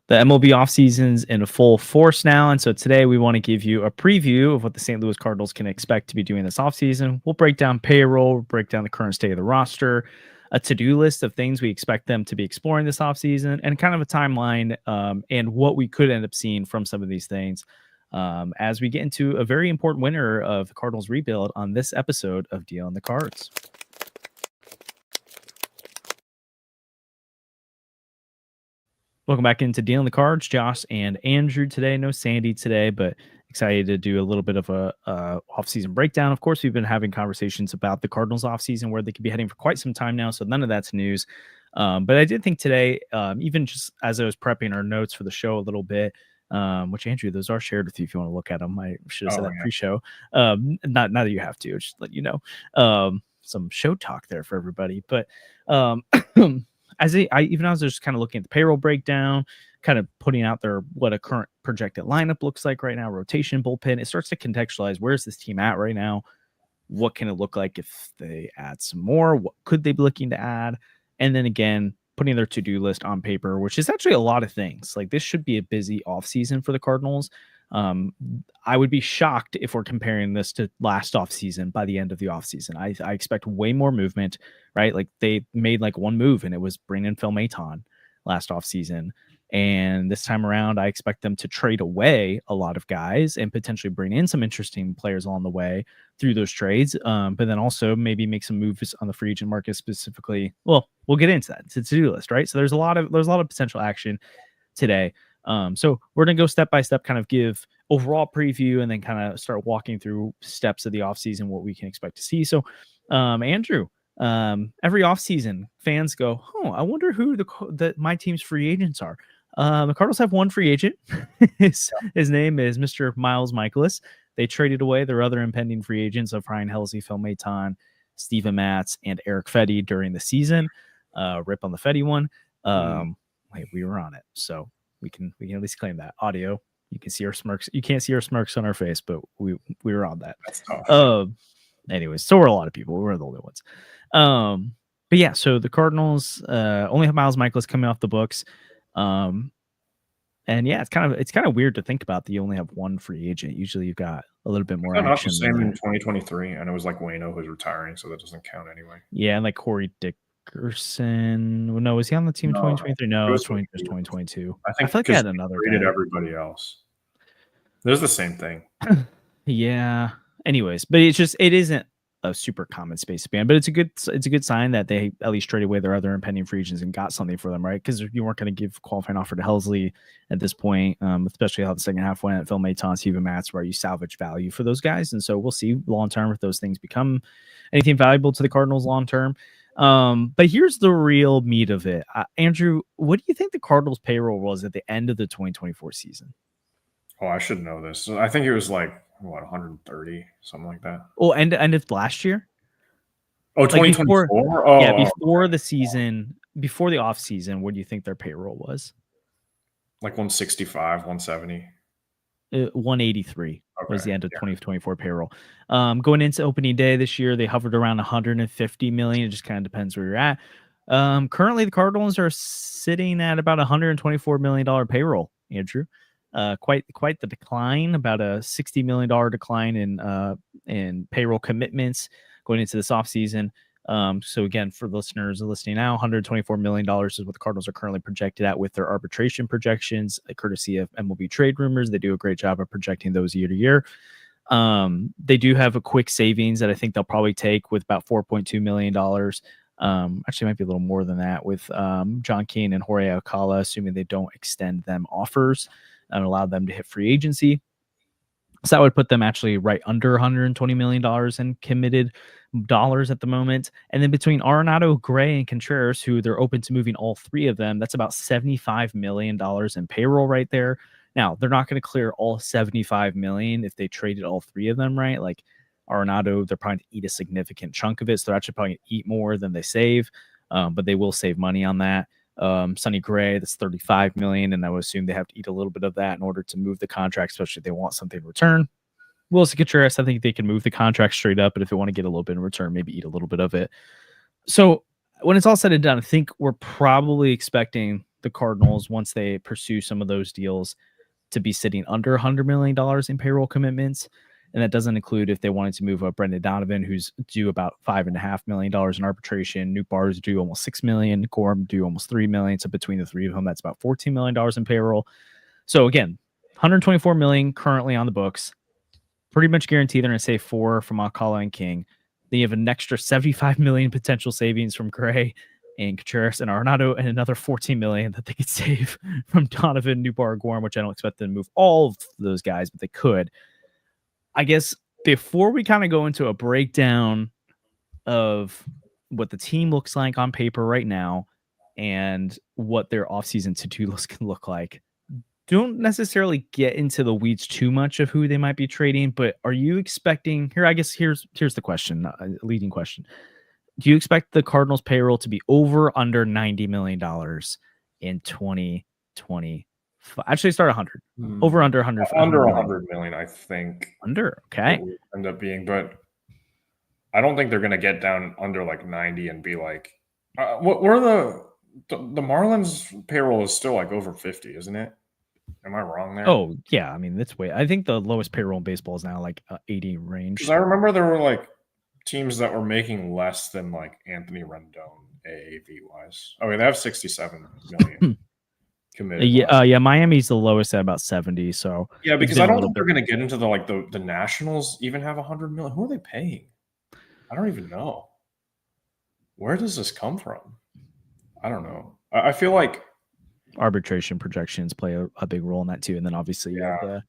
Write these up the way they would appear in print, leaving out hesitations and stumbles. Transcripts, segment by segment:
The MLB offseason's in full force now, and so today we want to give you a preview of what the St. Louis Cardinals can expect to be doing this offseason. We'll break down payroll, break down the current state of the roster, a to-do list of things we expect them to be exploring this offseason, and kind of a timeline and what we could end up seeing from some of these things as we get into a very important winner of the Cardinals rebuild on this episode of Deal on the Cards. Welcome back into Dealing the Cards. Josh and Andrew today. No Sandy today, but excited to do a little bit of a off-season breakdown. Of course, we've been having conversations about the Cardinals off-season, where they could be heading for quite some time now, so none of that's news. But I did think today, even just as I was prepping our notes for the show a little bit, which, Andrew, those are shared with you if you want to look at them. I should have said that pre-show. Not that you have to, just let you know. Some show talk there for everybody. But as I was just kind of looking at the payroll breakdown, kind of putting out there what a current projected lineup looks like right now, rotation, bullpen, it starts to contextualize where's this team at right now? What can it look like if they add some more? What could they be looking to add? And then again, putting their to-do list on paper, which is actually a lot of things. Like, this should be a busy offseason for the Cardinals. I would be shocked if we're comparing this to last offseason by the end of the offseason. I expect way more movement, right? Like, they made like one move, and it was bring in Phil Maton last offseason. And this time around, I expect them to trade away a lot of guys and potentially bring in some interesting players along the way through those trades. But then also maybe make some moves on the free agent market specifically. Well, we'll get into that. It's a to-do list, right? So there's a lot of potential action today. So we're going to go step by step, kind of give overall preview, and then kind of start walking through steps of the offseason, what we can expect to see. So, Andrew, every offseason, fans go, I wonder who my team's free agents are. The Cardinals have one free agent. His name is Mr. Miles Michaelis. They traded away their other impending free agents of Ryan Helsley, Phil Maton, Steven Matz, and Eric Fetty during the season. Rip on the Fetty one. We were on it, so we can at least claim that. Audio, you can see our smirks. You can't see our smirks on our face, but we were on that. That's tough. Anyways, so were a lot of people. We were the only ones. But yeah, so the Cardinals only have Miles Michaelis coming off the books. And yeah, it's kind of weird to think about that you only have one free agent. Usually you've got a little bit more action. The same in 2023, and it was like Waino who's retiring, so that doesn't count anyway. Yeah, and like Corey Dickerson. No, was he on the team in 2023? No, it was 2022. I feel like I had another guy. Everybody else. There's the same thing. Yeah. Anyways, but it isn't a super common space span, but it's a good sign that they at least traded away their other impending free agents and got something for them, right? Because you weren't going to give qualifying offer to Helsley at this point, especially how the second half went. Phil Maton, Steven Matz, where you salvage value for those guys, and so we'll see long term if those things become anything valuable to the Cardinals long term. But here's the real meat of it, Andrew. What do you think the Cardinals' payroll was at the end of the 2024 season? Oh, I should know this. I think it was like 130, something like that. Oh, end of last year? Oh, 2024? Yeah, before the season, before the off season, what do you think their payroll was? Like 165, 170. 183 was the end of 2024 payroll. Going into opening day this year, they hovered around 150 million. It just kind of depends where you're at. Currently, the Cardinals are sitting at about $124 million payroll, Andrew. Quite the decline, about a $60 million decline in payroll commitments going into this offseason. So again, for listeners listening now, $124 million is what the Cardinals are currently projected at with their arbitration projections, courtesy of MLB Trade Rumors. They do a great job of projecting those year to year. They do have a quick savings that I think they'll probably take with about $4.2 million. Actually, might be a little more than that with John Kane and Jorge Alcala, assuming they don't extend them offers and allow them to hit free agency. So that would put them actually right under $120 million in committed dollars at the moment. And then between Arenado, Gray, and Contreras, who they're open to moving all three of them, that's about $75 million in payroll right there. Now, they're not going to clear all $75 million if they traded all three of them, right? Like Arenado, they're probably going to eat a significant chunk of it. So they're actually probably going to eat more than they save, but they will save money on that. Sonny Gray, that's $35 million, and I would assume they have to eat a little bit of that in order to move the contract, especially if they want something in return. Wilson Contreras, I think they can move the contract straight up, but if they want to get a little bit in return, maybe eat a little bit of it. So when it's all said and done, I think we're probably expecting the Cardinals, once they pursue some of those deals, to be sitting under $100 million in payroll commitments. And that doesn't include if they wanted to move up Brendan Donovan, who's due about $5.5 million in arbitration. Nuke Barr's due almost $6 million. Gorham due almost $3 million. So between the three of them, that's about $14 million in payroll. So again, $124 million currently on the books. Pretty much guaranteed they're going to save $4 million from Alcala and King. Then you have an extra $75 million potential savings from Gray and Contreras and Arenado, and another $14 million that they could save from Donovan, Newbar, Gorham, which I don't expect them to move all of those guys, but they could. I guess before we kind of go into a breakdown of what the team looks like on paper right now and what their offseason to-do list can look like, don't necessarily get into the weeds too much of who they might be trading, but are you expecting here? I guess here's the question, leading question. Do you expect the Cardinals payroll to be over under $90 million in 2020? Actually, start 100. Over under 100. Under 100 million, I think. Under, okay. End up being, but I don't think they're going to get down under like 90 and be like, what were the Marlins payroll is still like over 50, isn't it? Am I wrong there? Oh, yeah. I mean, that's way. I think the lowest payroll in baseball is now like 80 range. Because I remember there were like teams that were making less than like Anthony Rendon AAV wise. Oh, they have 67 million committed. Yeah. Miami's the lowest at about 70. So yeah, because I don't think they're going to get into the Nationals even have 100 million. Who are they paying? I don't even know. Where does this come from? I don't know. I feel like arbitration projections play a big role in that too, and then obviously you have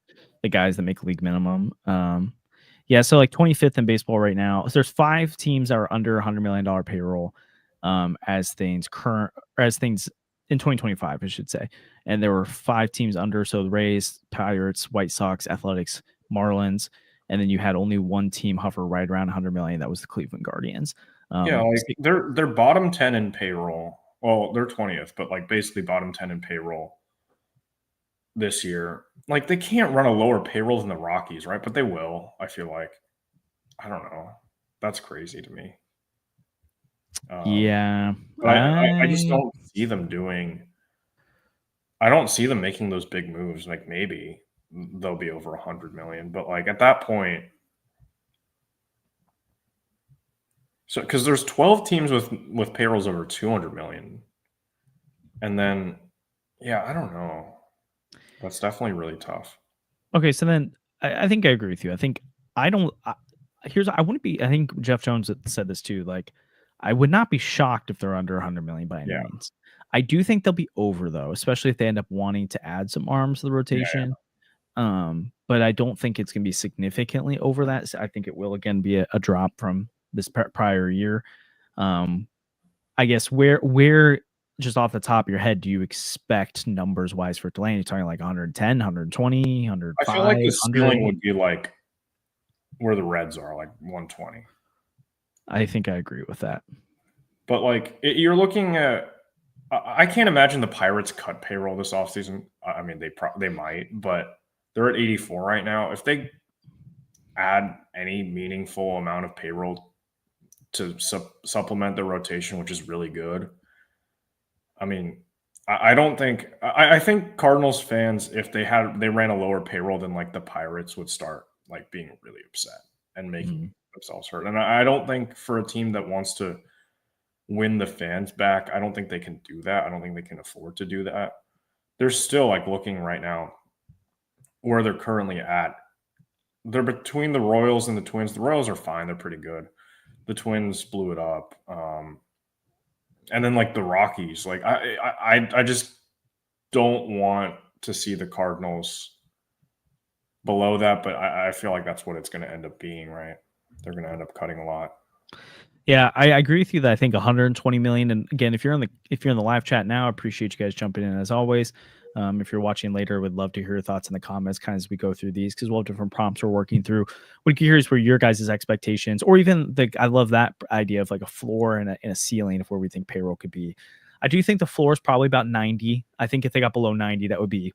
the guys that make league minimum. So like 25th in baseball right now. So there's 5 teams that are under $100 million payroll as things in 2025, I should say. And there were 5 teams under, so the Rays, Pirates, White Sox, Athletics, Marlins, and then you had only one team hover right around 100 million. That was the Cleveland Guardians. They're bottom 10 in payroll. Well, they're 20th, but like basically bottom 10 in payroll this year. Like they can't run a lower payroll than the Rockies, right? But they will, I feel like. I don't know. That's crazy to me. But I just don't see them doing. I don't see them making those big moves. Like maybe they'll be over 100 million, but like at that point, so because there's 12 teams with payrolls over 200 million, and then I don't know. That's definitely really tough. Okay, so then I think I agree with you. I think I wouldn't be. I think Jeff Jones said this too. Like, I would not be shocked if they're under 100 million by any means. I do think they'll be over though, especially if they end up wanting to add some arms to the rotation. But I don't think it's going to be significantly over that. So I think it will again be a drop from this prior year. I guess where just off the top of your head do you expect numbers wise for Delaney? You're talking like 110, 120, 105? I feel like the ceiling would be like where the Reds are, like 120. I think I agree with that. But like you're looking at, I can't imagine the Pirates cut payroll this offseason. I mean, they might, but they're at 84 right now. If they add any meaningful amount of payroll to supplement the rotation, which is really good, I mean, I think Cardinals fans, if they ran a lower payroll than like the Pirates, would start like being really upset and making themselves hurt. And I don't think for a team that wants to win the fans back, I don't think they can do that. I don't think they can afford to do that. They're still like looking right now where they're currently at. They're between the Royals and the Twins. The Royals are fine. They're pretty good. The Twins blew it up. And then like the Rockies, like I just don't want to see the Cardinals below that, but I feel like that's what it's going to end up being, right? They're going to end up cutting a lot. Yeah, I agree with you that I think 120 million. And again, if you're in the live chat now, I appreciate you guys jumping in as always. If you're watching later, would love to hear your thoughts in the comments kind of as we go through these, because we'll have different prompts we're working through. Would be curious where your guys' expectations, or even I love that idea of like a floor and a ceiling of where we think payroll could be. I do think the floor is probably about 90. I think if they got below 90, that would be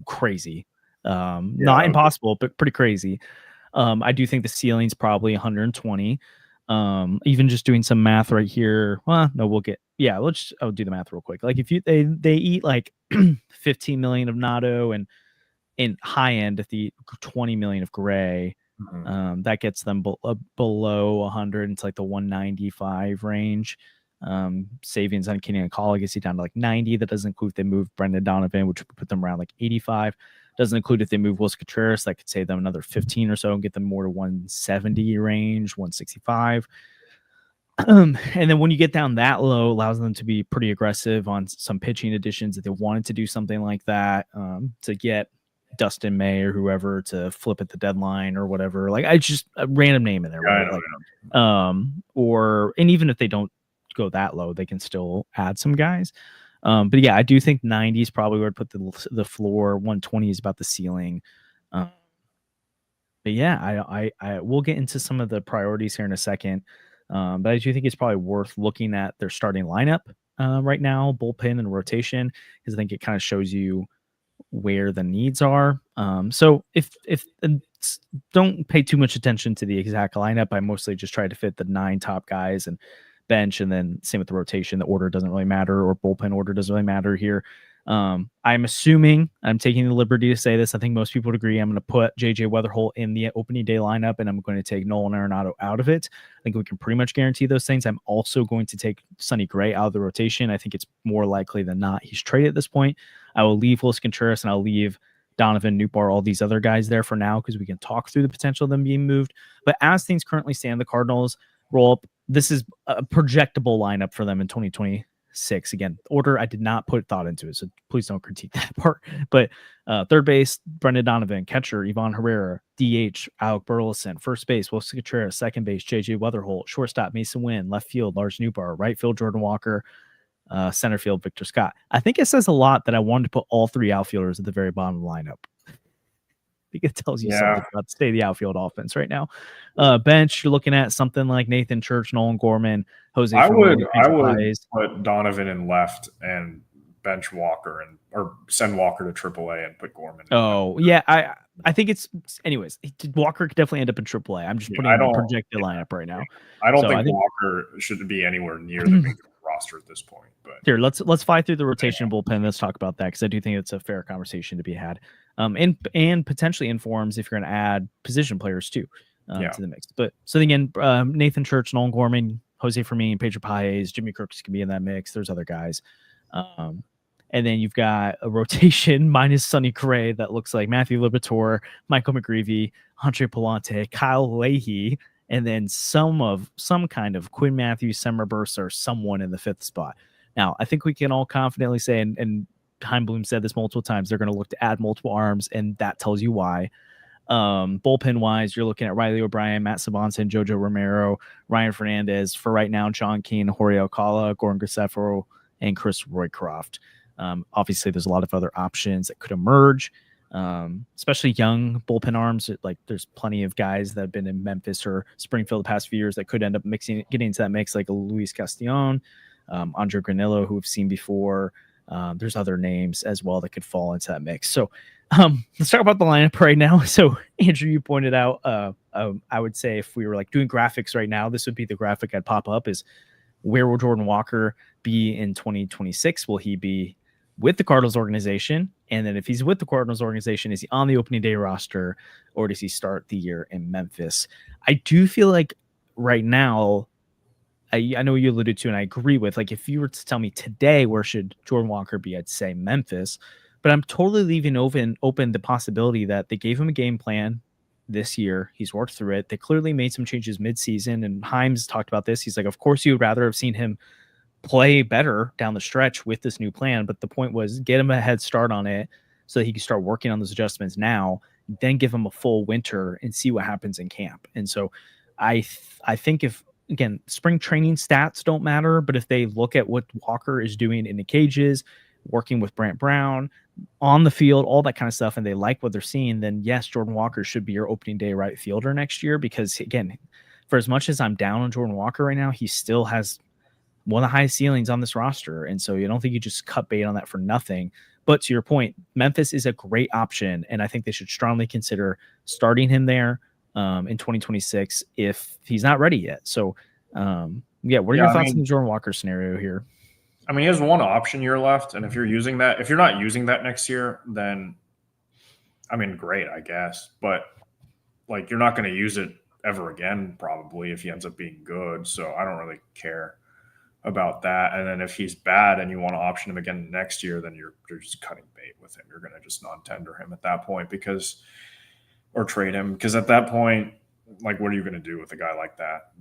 crazy. Not impossible, but pretty crazy. I do think the ceiling's probably 120. Even just doing some math right here. Well, no, I'll do the math real quick. Like if they eat like 15 million of Natto and in high end at the 20 million of Gray, that gets them below 100. It's like the 195 range. Savings on Kenny and Call gets you down to like 90. That doesn't include if they move Brendan Donovan, which would put them around like 85. Doesn't include if they move Wilson Contreras, that could save them another 15 or so and get them more to 170 range, 165. And then when you get down that low, allows them to be pretty aggressive on some pitching additions if they wanted to do something like that, to get Dustin May or whoever to flip at the deadline or whatever. Like I just a random name in there, right? And even if they don't go that low, they can still add some guys. But yeah, I do think 90 is probably where I'd put the floor. 120 is about the ceiling. But yeah, I will get into some of the priorities here in a second. But I do think it's probably worth looking at their starting lineup right now, bullpen and rotation, because I think it kind of shows you where the needs are. So if don't pay too much attention to the exact lineup. I mostly just try to fit the 9 top guys and bench, and then same with the rotation. The order doesn't really matter, or bullpen order doesn't really matter here. I'm assuming, I'm taking the liberty to say this, I think most people would agree, I'm going to put JJ Weatherholt in the opening day lineup, and I'm going to take Nolan Arenado out of it. I think we can pretty much guarantee those things. I'm also going to take Sonny Gray out of the rotation. I think it's more likely than not he's traded at this point. I will leave Wilson Contreras, and I'll leave Donovan, Nootbaar, all these other guys there for now, because we can talk through the potential of them being moved. But as things currently stand, the Cardinals roll up. This is a projectable lineup for them in 2026. Again, order, I did not put thought into it, so please don't critique that part. But third base, Brendan Donovan. Catcher, Ivan Herrera. DH, Alec Burleson. First base, Wilson Contreras. Second base, JJ Weatherholt. Shortstop, Mason Wynn. Left field, Lars Nootbaar. Right field, Jordan Walker. Center field, Victor Scott. I think it says a lot that I wanted to put all 3 outfielders at the very bottom of the lineup. I think it tells you something about the state of the outfield offense right now. Bench, you're looking at something like Nathan Church, Nolan Gorman, Jose. I would put Donovan in left and bench Walker, or send Walker to AAA and put Gorman. Oh yeah, I think it's anyways. Walker could definitely end up in AAA. I'm just putting in the projected lineup right now. I don't think Walker should be anywhere near the big roster at this point. But here, let's fly through the rotation bullpen. Let's talk about that, because I do think it's a fair conversation to be had. And potentially informs if you're going to add position players too to the mix. But so again, Nathan Church, Nolan Gorman, Jose Fermin, Pedro Paez, Jimmy Crooks can be in that mix. There's other guys. And then you've got a rotation minus Sonny Gray that looks like Matthew Liberatore, Michael McGreevy, Andre Palante, Kyle Leahy, and then some kind of Quinn Matthews, Summer Bursa, or someone in the 5th spot. Now, I think we can all confidently say, and Chaim Bloom said this multiple times, they're going to look to add multiple arms, and that tells you why. Bullpen wise, you're looking at Riley O'Brien, Matt Sabanson, Jojo Romero, Ryan Fernandez. For right now, John Keane, Jorge Alcala, Gordon Graceffo, and Chris Roycroft. Obviously, there's a lot of other options that could emerge, especially young bullpen arms. Like there's plenty of guys that have been in Memphis or Springfield the past few years that could end up getting into that mix, like a Luis Castellon, Andre Granillo, who we've seen before. There's other names as well that could fall into that mix. So let's talk about the lineup right now. So Andrew, you pointed out, I would say if we were like doing graphics right now, this would be the graphic I'd pop up, is where will Jordan Walker be in 2026? Will he be with the Cardinals organization? And then if he's with the Cardinals organization, is he on the opening day roster, or does he start the year in Memphis? I do feel like right now, I know you alluded to, and I agree with, like, if you were to tell me today where should Jordan Walker be, I'd say Memphis. But I'm totally leaving open the possibility that they gave him a game plan this year. He's worked through it. They clearly made some changes midseason, and Himes talked about this. He's like, of course you would rather have seen him play better down the stretch with this new plan, but the point was get him a head start on it so that he can start working on those adjustments now, then give him a full winter and see what happens in camp. And so I think if, again, spring training stats don't matter, but if they look at what Walker is doing in the cages, working with Brant Brown on the field, all that kind of stuff, and they like what they're seeing, then yes, Jordan Walker should be your opening day right fielder next year. Because again, for as much as I'm down on Jordan Walker right now, he still has one of the highest ceilings on this roster. And so you don't think you just cut bait on that for nothing. But to your point, Memphis is a great option, and I think they should strongly consider starting him there. in 2026 if he's not ready yet. So, what are your thoughts on the Jordan Walker scenario here? I mean, he has one option year left, and if you're not using that next year, then I mean, great, I guess. But like, you're not going to use it ever again, probably, if he ends up being good. So I don't really care about that. And then if he's bad and you want to option him again next year, then you're just cutting bait with him. You're going to just non-tender him at that point or trade him, because at that point, like, what are you going to do with a guy like that?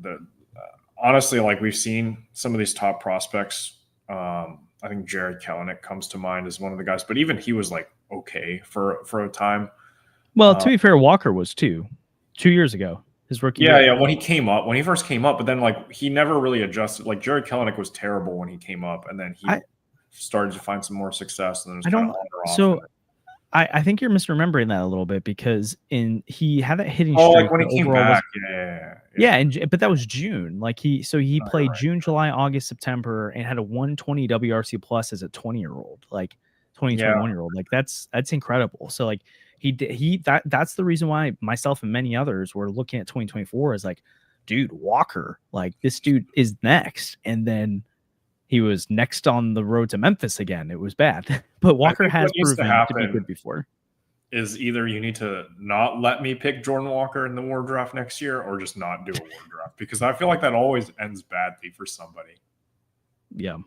Honestly, like, we've seen some of these top prospects. I think Jared Kelenic comes to mind as one of the guys, but even he was like okay for a time. Well, to be fair, Walker was 2 years ago. His rookie year. Yeah, when he first came up, but then like he never really adjusted. Like, Jared Kelenic was terrible when he came up, and then he started to find some more success, and then it was kind of on or off. So I think you're misremembering that a little bit, because he had that hitting streak. Like when he came back, but that was June. Like he played June, July, August, September, and had a 120 WRC plus as a 20-year-old, like 21-year-old. Like that's incredible. So like that's the reason why myself and many others were looking at 2024 as like, dude, Walker, like this dude is next. And then he was next on the road to Memphis again. It was bad, but Walker has proven to be good before. Is either you need to not let me pick Jordan Walker in the war draft next year, or just not do a war draft, because I feel like that always ends badly for somebody. Yeah.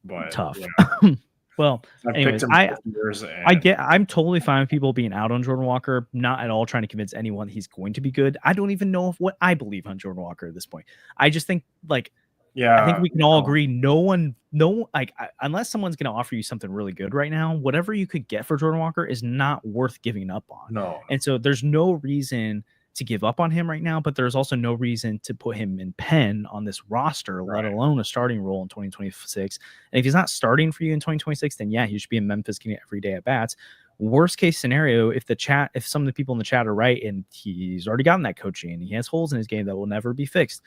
But tough. Well, anyways, I'm totally fine with people being out on Jordan Walker. Not at all trying to convince anyone he's going to be good. I don't even know what I believe on Jordan Walker at this point. I just think like, I think we can all agree unless someone's going to offer you something really good right now, whatever you could get for Jordan Walker is not worth giving up on. No. And so there's no reason to give up on him right now, but there's also no reason to put him in pen on this roster, let alone a starting role in 2026. And if he's not starting for you in 2026, then yeah, he should be in Memphis getting every day at bats. Worst case scenario, if some of the people in the chat are right and he's already gotten that coaching and he has holes in his game that will never be fixed,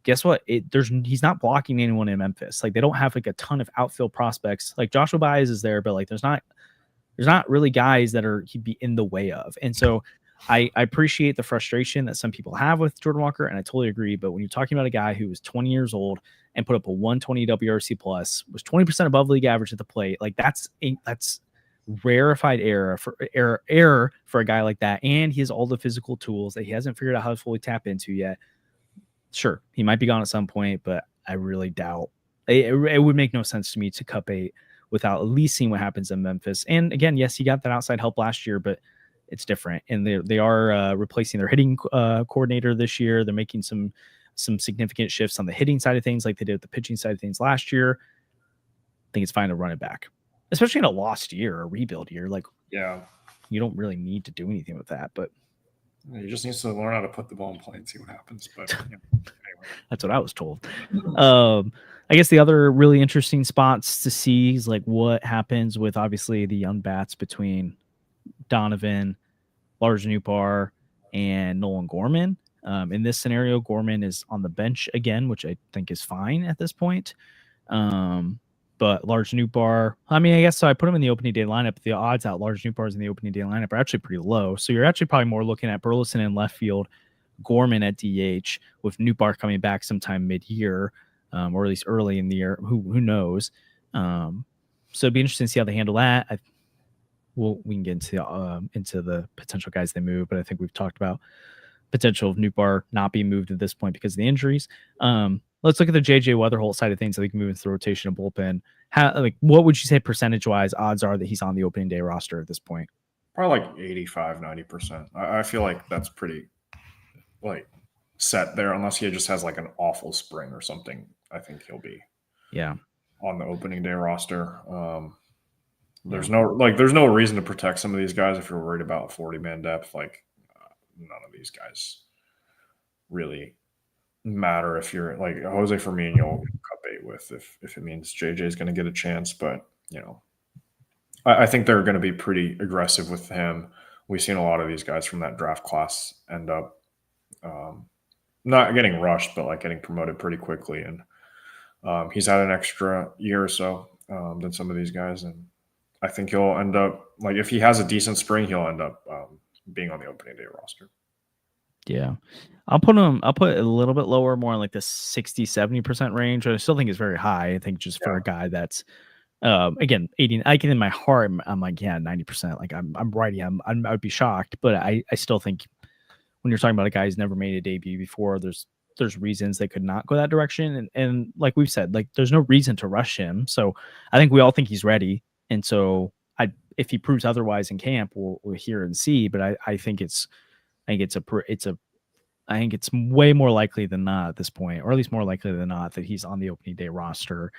guess what? He's not blocking anyone in Memphis. Like, they don't have like a ton of outfield prospects. Like, Joshua Baez is there, but like there's not really guys that he'd be in the way of. And so I appreciate the frustration that some people have with Jordan Walker, and I totally agree. But when you're talking about a guy who was 20 years old and put up a 120 WRC plus, was 20% above league average at the plate, like that's rarefied error for a guy like that. And he has all the physical tools that he hasn't figured out how to fully tap into yet. Sure, he might be gone at some point, but I really doubt it would make no sense to me to cut bait without at least seeing what happens in Memphis. And again, yes, he got that outside help last year, but it's different. And they are replacing their hitting coordinator this year. They're making some significant shifts on the hitting side of things, like they did with the pitching side of things last year. I think it's fine to run it back, especially in a lost year, a rebuild year. Like, you don't really need to do anything with that, but he just needs to learn how to put the ball in play and see what happens. But anyway. That's what I was told. I guess the other really interesting spots to see is like what happens with obviously the young bats between Donovan, Lars Nootbaar, and Nolan Gorman. In this scenario, Gorman is on the bench again, which I think is fine at this point. But Lars Nootbaar, I mean, I guess so. I put him in the opening day lineup. The odds out Lars Nootbaar is in the opening day lineup are actually pretty low. So you're actually probably more looking at Burleson in left field, Gorman at DH, with Nootbaar coming back sometime mid-year, or at least early in the year. Who knows? So it'd be interesting to see how they handle that. We can get into the potential guys they move, but I think we've talked about potential of Nootbaar not being moved at this point because of the injuries. Let's look at the JJ Weatherholt side of things so we can move into the rotation and bullpen. What would you say percentage-wise odds are that he's on the opening day roster at this point? Probably like 85, 90%. I feel like that's pretty like set there, unless he just has like an awful spring or something. I think he'll be on the opening day roster. There's no reason to protect some of these guys if you're worried about 40-man depth. Like, none of these guys really matter if you're like Jose Firmino, you'll cut bait with if it means JJ is going to get a chance. But I think they're going to be pretty aggressive with him. We've seen a lot of these guys from that draft class end up not getting rushed, but like getting promoted pretty quickly. And he's had an extra year or so than some of these guys. And I think he'll end up, like, if he has a decent spring, he'll end up being on the opening day roster. Yeah. I'll put a little bit lower, more in like the 60-70% range. I still think it's very high. I think just for Yeah. a guy that's again 80, I can in my heart I'm like, yeah, 90%. Like I'm right. I would be shocked, but I still think when you're talking about a guy who's never made a debut before, there's reasons they could not go that direction. And like we've said, like there's no reason to rush him. So I think we all think he's ready. And so if he proves otherwise in camp, we'll hear and see. But I think I think it's way more likely than not at this point, or at least more likely than not, that he's on the opening day roster,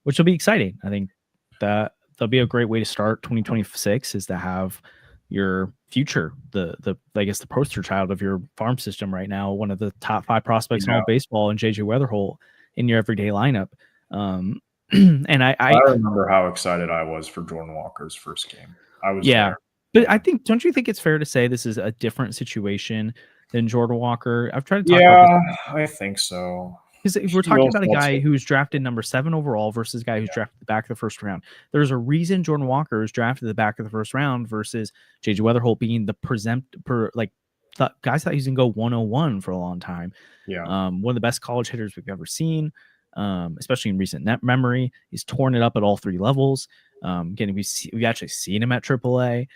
which will be exciting. I think that'll be a great way to start 2026 is to have your future, the I guess the poster child of your farm system right now, one of the top 5 prospects in all baseball, and JJ Weatherholt in your everyday lineup. And I remember how excited I was for Jordan Walker's first game. I was there. But I think, don't you think it's fair to say this is a different situation than Jordan Walker? I've tried to talk about this. I think so. Because if we're talking about a guy who's drafted number 7 overall versus a guy who's drafted the back of the first round, there's a reason Jordan Walker is drafted the back of the first round versus JJ Weatherholt being the guys thought he was going to go 101 for a long time. Yeah. One of the best college hitters we've ever seen, especially in recent net memory. He's torn it up at all 3 levels. Again, we've actually seen him at AAA.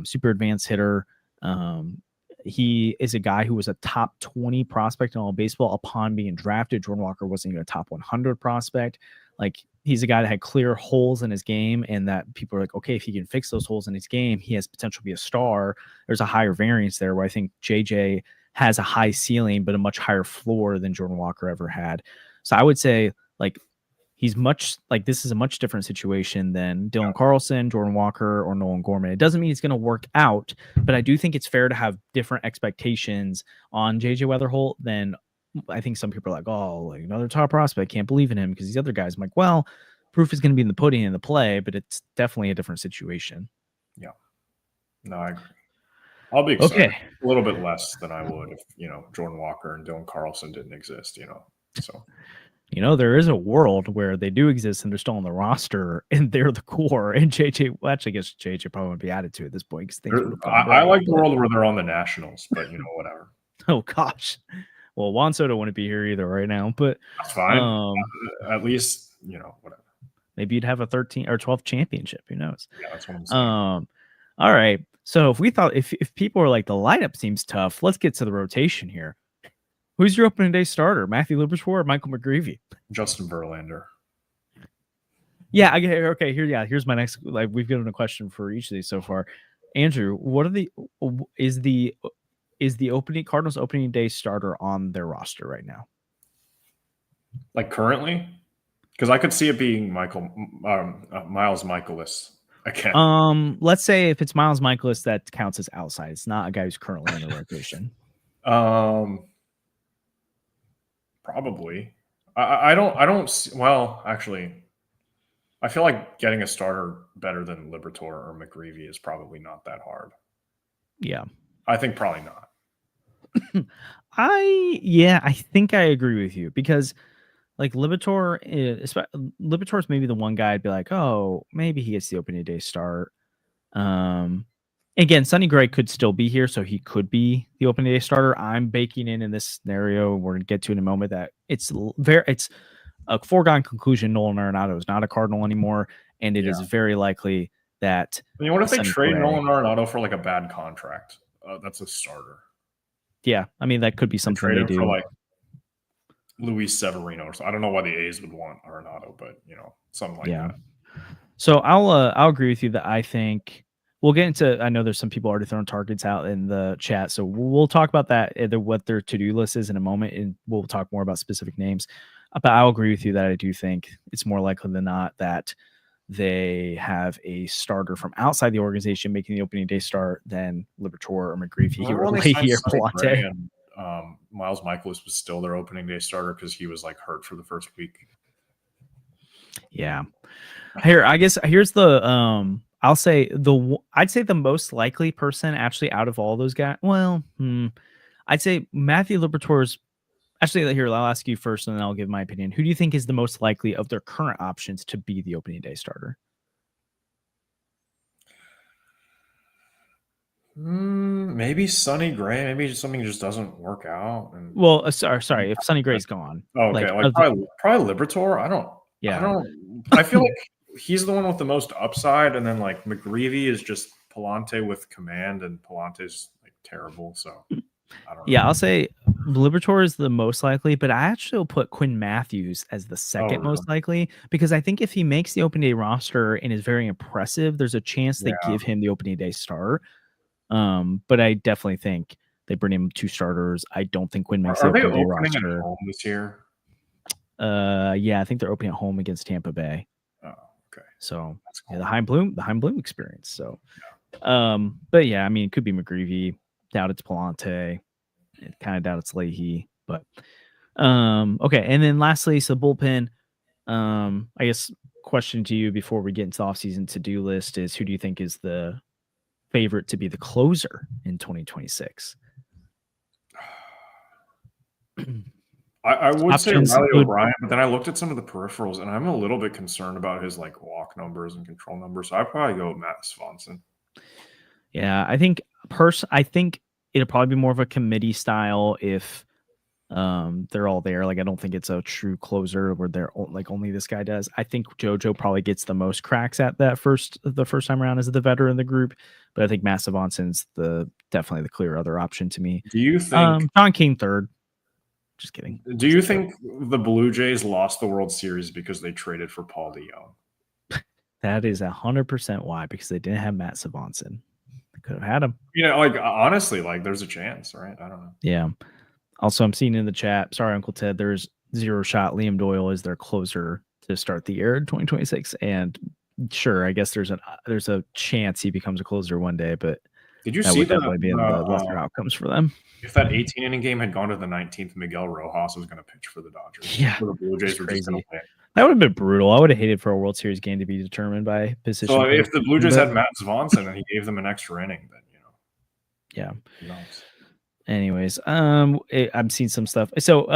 Super advanced hitter. He is a guy who was a top 20 prospect in all of baseball upon being drafted. Jordan Walker wasn't even a top 100 prospect. Like, he's a guy that had clear holes in his game, and that people are like, okay, if he can fix those holes in his game, he has potential to be a star. There's a higher variance there where I think JJ has a high ceiling, but a much higher floor than Jordan Walker ever had. So I would say, like, this is a much different situation than Dylan Carlson, Jordan Walker, or Nolan Gorman. It doesn't mean it's going to work out, but I do think it's fair to have different expectations on JJ Weatherholt than I think some people are like, oh, like another top prospect, can't believe in him because these other guys. I'm like, well, proof is going to be in the pudding and the play, but it's definitely a different situation. Yeah. No, I agree. I'll be excited. Okay. A little bit less than I would if, Jordan Walker and Dylan Carlson didn't exist, so. There is a world where they do exist and they're still on the roster and they're the core. And JJ, well, actually, I guess JJ probably would be added to at this point because things would have gone I like the world where they're on the Nationals, but whatever. Oh gosh. Well, Juan Soto wouldn't be here either right now, but that's fine. At least whatever. Maybe you'd have a 13 or 12th championship. Who knows? Yeah, that's what I'm saying. All right. So if people are like the lineup seems tough, let's get to the rotation here. Who's your opening day starter? Matthew Liberatore or Michael McGreevy? Justin Verlander. Yeah. Okay. Here's my next. Like, we've given a question for each of these so far. Andrew, is the Cardinals opening day starter on their roster right now? Like currently, because I could see it being Miles Michaelis again. Let's say if it's Miles Michaelis, that counts as outside. It's not a guy who's currently in the rotation. Probably. I don't. Well, actually, I feel like getting a starter better than Liberatore or McGreevy is probably not that hard. Yeah, I think probably not. I think I agree with you because, like, Liberatore is maybe the one guy I'd be like, oh, maybe he gets the opening day start. Again, Sonny Gray could still be here, so he could be the opening day starter. I'm baking in this scenario we're going to get to in a moment that it's a foregone conclusion. Nolan Arenado is not a Cardinal anymore, and it is very likely that. What if they trade Nolan Arenado for like a bad contract? That's a starter. Yeah, I mean that could be something they do. For like Luis Severino, or so. I don't know why the A's would want Arenado, but something like that. So I'll agree with you that I think. We'll get into. I know there's some people already throwing targets out in the chat, so we'll talk about that, what their to-do list is in a moment, and we'll talk more about specific names. But I'll agree with you that I do think it's more likely than not that they have a starter from outside the organization making the opening day start than Liberatore or McGreevy or Leahy or Palante. Miles Michaelis was still their opening day starter because he was like hurt for the first week. Yeah. Here, I guess here's the I'd say the most likely person actually out of all those guys. Well, I'd say Matthew Liberatore's. Actually, here, I'll ask you first, and then I'll give my opinion. Who do you think is the most likely of their current options to be the opening day starter? Maybe Sonny Gray. Maybe something just doesn't work out. And Well, sorry, if Sonny Gray's gone. okay, like probably Liberatore. I feel like he's the one with the most upside, and then like McGreevy is just Palante with command, and Palante's like terrible. So I don't know. Yeah, I'll say Liberatore is the most likely, but I actually will put Quinn Matthews as the second most likely, because I think if he makes the opening day roster and is very impressive, there's a chance they give him the opening day start. But I definitely think they bring him 2 starters. I don't think Quinn makes the opening day roster. At home this year? Yeah, I think they're opening at home against Tampa Bay. Oh, okay. So that's cool. Yeah, the Chaim Bloom experience. So, but yeah, I mean, it could be McGreevy. Doubt it's Palante. Kind of doubt it's Leahy. But okay. And then lastly, so bullpen. I guess question to you before we get into the offseason to-do list is, who do you think is the favorite to be the closer in 2026? I would say Riley O'Brien, but then I looked at some of the peripherals, and I'm a little bit concerned about his like walk numbers and control numbers. So I'd probably go with Matt Swanson. Yeah, I think it'll probably be more of a committee style if they're all there. Like, I don't think it's a true closer where they're like only this guy does. I think JoJo probably gets the most cracks at that the first time around as the veteran in the group, but I think Matt Swanson's definitely the clear other option to me. Do you think John King third? Just kidding. Do you think the Blue Jays lost the World Series because they traded for Paul DeJong? That is 100% why, because they didn't have Matt Swanson. They could have had him. Like honestly, like there's a chance, right? I don't know. Yeah. Also, I'm seeing in the chat, sorry, Uncle Ted, there's 0 shot. Liam Doyle is their closer to start the year in 2026. And sure, I guess there's a chance he becomes a closer one day, but did you that see would definitely be in the lesser outcomes for them. If that 18-inning game had gone to the 19th, Miguel Rojas was going to pitch for the Dodgers. Yeah, the Blue Jays were just going to win. That would have been brutal. I would have hated for a World Series game to be determined by position. So if the Blue Jays had Matt Swanson and he gave them an extra inning, then yeah. Who knows? Anyways, I'm seeing some stuff. So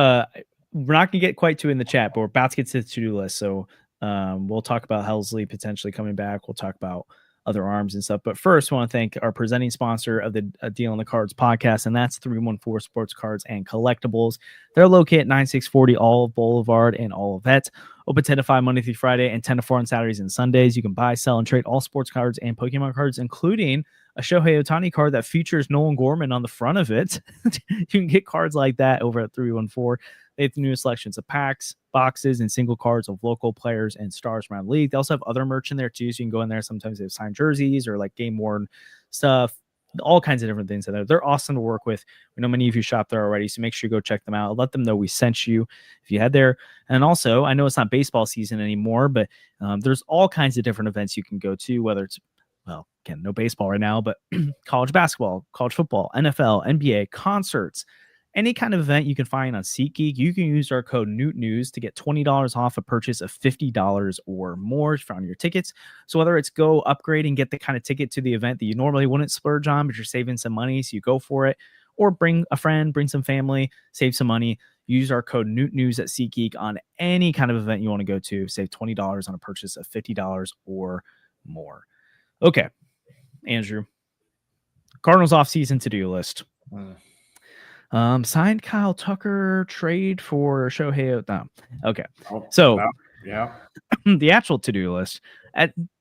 we're not gonna get quite to in the chat, but we're about to get to the to-do list. So we'll talk about Helsley potentially coming back. We'll talk about other arms and stuff. But first, I want to thank our presenting sponsor of the Deal on the Cards podcast, and that's 314 Sports Cards and Collectibles. They're located at 9640 Olive Boulevard in Olivet. Open 10 to 5 Monday through Friday and 10 to 4 on Saturdays and Sundays. You can buy, sell, and trade all sports cards and Pokemon cards, including a Shohei Ohtani card that features Nolan Gorman on the front of it. You can get cards like that over at 314. They have the newest selections of packs, boxes, and single cards of local players and stars from around the league. They also have other merch in there too, so you can go in there. Sometimes they have signed jerseys or like game-worn stuff, all kinds of different things in there. They're awesome to work with. We know many of you shop there already, so make sure you go check them out. Let them know we sent you if you head there. And also, I know it's not baseball season anymore, but there's all kinds of different events you can go to, whether it's, well, again, no baseball right now, but college basketball, college football, NFL, NBA, concerts, any kind of event you can find on SeatGeek. You can use our code NewtNews to get $20 off a purchase of $50 or more from your tickets. So whether it's go upgrade and get the kind of ticket to the event that you normally wouldn't splurge on, but you're saving some money, so you go for it, or bring a friend, bring some family, save some money, use our code NewtNews at SeatGeek on any kind of event you want to go to, save $20 on a purchase of $50 or more. Okay, Andrew, Cardinals offseason to-do list. Signed Kyle Tucker, trade for Shohei Ohtani. Okay, so yeah, the actual to-do list.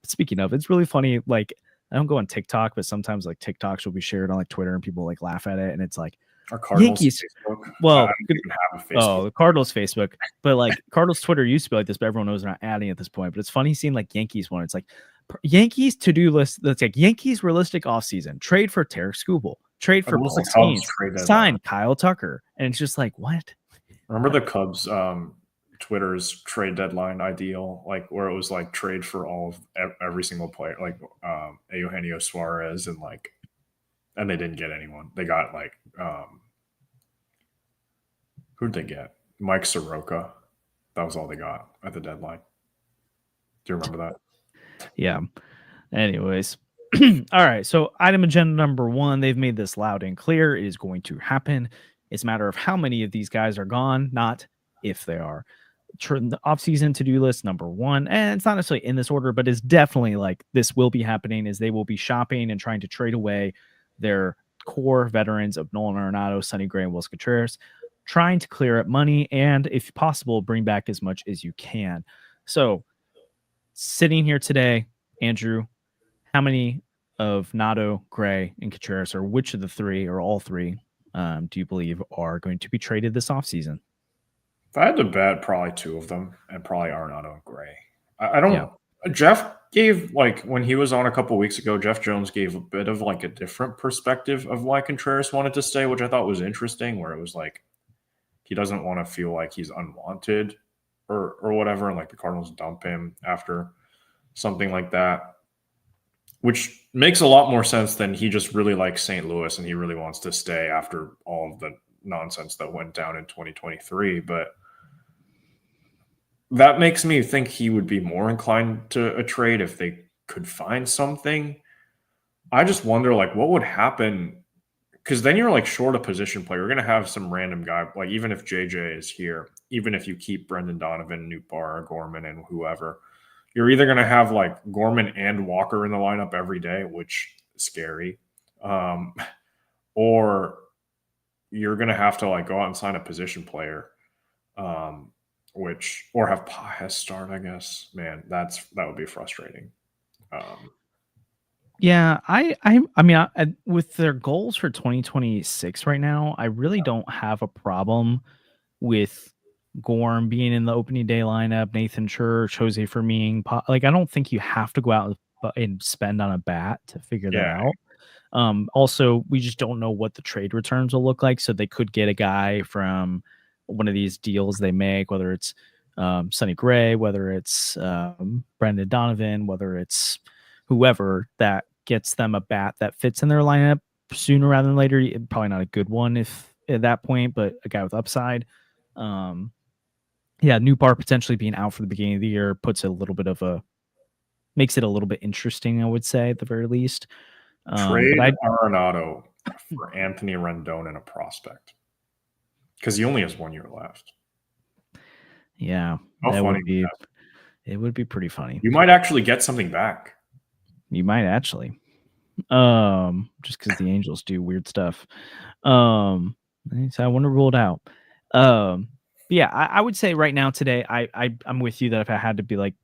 Speaking of, it's really funny. Like, I don't go on TikTok, but sometimes like TikToks will be shared on like Twitter, and people like laugh at it, and it's like Yankees. Facebook. Well, the Cardinals Facebook, but like Cardinals Twitter used to be like this, but everyone knows they're not adding at this point. But it's funny seeing like Yankees one. It's like Yankees to-do list. That's like Yankees realistic offseason. Trade for Tarek Skubal. Trade for Paul Skeens. Sign Kyle Tucker. And it's just like, what? Remember the Cubs Twitter's trade deadline ideal, like where it was like trade for all of every single player, like Eugenio Suarez, and they didn't get anyone. They got like who'd they get? Mike Soroka. That was all they got at the deadline. Do you remember that? Yeah. Anyways. All right. So item agenda number 1, they've made this loud and clear. It is going to happen. It's a matter of how many of these guys are gone, not if they are. The offseason to-do list number 1, and it's not necessarily in this order, but it's definitely like this will be happening, is they will be shopping and trying to trade away their core veterans of Nolan Arenado, Sonny Gray, and Wilson Contreras, trying to clear up money and, if possible, bring back as much as you can. So, sitting here today, Andrew, how many of Nato, Gray, and Contreras, or which of the three, or all three, do you believe are going to be traded this offseason? If I had to bet, probably two of them, and probably Arenado and Gray. I don't. Yeah. Jeff gave, like, when he was on a couple weeks ago, Jeff Jones gave a bit of like a different perspective of why Contreras wanted to stay, which I thought was interesting, where it was like he doesn't want to feel like he's unwanted or whatever, and like the Cardinals dump him after something like that, which makes a lot more sense than he just really likes St. Louis and he really wants to stay after all of the nonsense that went down in 2023. But that makes me think he would be more inclined to a trade if they could find something. I just wonder, like, what would happen? Because then you're like short a position player. You're going to have some random guy, like even if JJ is here, even if you keep Brendan Donovan, Nootbaar, Gorman, and whoever, you're either going to have like Gorman and Walker in the lineup every day, which is scary, or you're going to have to like go out and sign a position player, or have Pajes start. I guess, man, that would be frustrating. Yeah, I mean, with their goals for 2026 right now, I really don't have a problem with Gorm being in the opening day lineup, Nathan Church, Jose Fermin. Like, I don't think you have to go out and spend on a bat to figure that out. Also, we just don't know what the trade returns will look like. So they could get a guy from one of these deals they make, whether it's Sonny Gray, whether it's Brendan Donovan, whether it's whoever, that gets them a bat that fits in their lineup sooner rather than later. Probably not a good one if at that point, but a guy with upside. Yeah, Nootbaar potentially being out for the beginning of the year makes it a little bit interesting, I would say, at the very least. Trade Arenado for Anthony Rendon and a prospect, because he only has 1 year left. Yeah, it would be pretty funny. You might actually get something back. You might actually, just because the Angels do weird stuff. So I want to rule it out. Yeah, I would say right now today, I'm with you that if I had to be like,